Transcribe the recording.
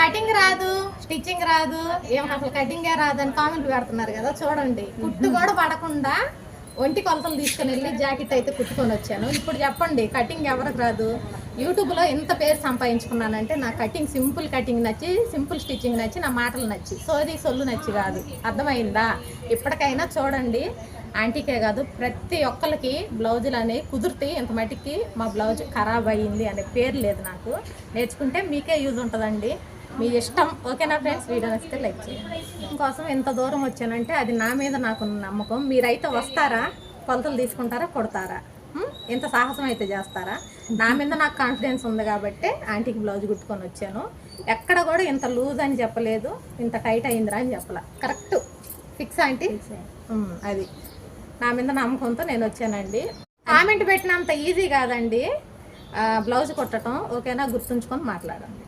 Cutting రాదు, stitching రాదు, ఏం అసలు కటింగే రాదని కామెంట్లు పెడుతున్నారు కదా. చూడండి, కుట్టు కూడా పడకుండా ఒంటి కొలతలు తీసుకుని వెళ్ళి జాకెట్ అయితే కుట్టుకొని వచ్చాను. ఇప్పుడు చెప్పండి, కటింగ్ ఎవరికి రాదు? యూట్యూబ్లో ఇంత పేరు సంపాదించుకున్నానంటే నా కటింగ్, సింపుల్ కటింగ్ నచ్చి, సింపుల్ స్టిచ్చింగ్ నచ్చి, నా మాటలు నచ్చి, సోది సొల్లు నచ్చి కాదు. అర్థమైందా? ఇప్పటికైనా చూడండి, ఆంటీకే కాదు ప్రతి ఒక్కరికి బ్లౌజులు అనేవి కుదిరితే ఇంత మట్టికి మా బ్లౌజ్ ఖరాబ్ అయ్యింది అనే పేరు లేదు నాకు. నేర్చుకుంటే మీకే యూజ్ ఉంటుందండి, మీ ఇష్టం. ఓకేనా ఫ్రెండ్స్? వీడియో నచ్చితే లైక్ చేయండి. కోసం ఎంత దూరం వచ్చానంటే అది నా మీద నాకు నమ్మకం. మీరైతే వస్తారా, కొలతలు తీసుకుంటారా, కొడతారా? ఇంత సాహసం అయితే చేస్తారా? నా మీద నాకు కాన్ఫిడెన్స్ ఉంది కాబట్టి ఆంటీకి బ్లౌజ్ కుట్టుకొని వచ్చాను. ఎక్కడ కూడా ఇంత లూజ్ అని చెప్పలేదు, ఇంత టైట్ అయిందిరా అని చెప్పలే. Correct fix aunty. అది నా మీద నమ్మకంతో నేను వచ్చానండి. కామెంట్ పెట్టినంత ఈజీ కాదండి బ్లౌజ్ కుట్టడం. ఓకేనా? గుర్తుంచుకొని మాట్లాడండి.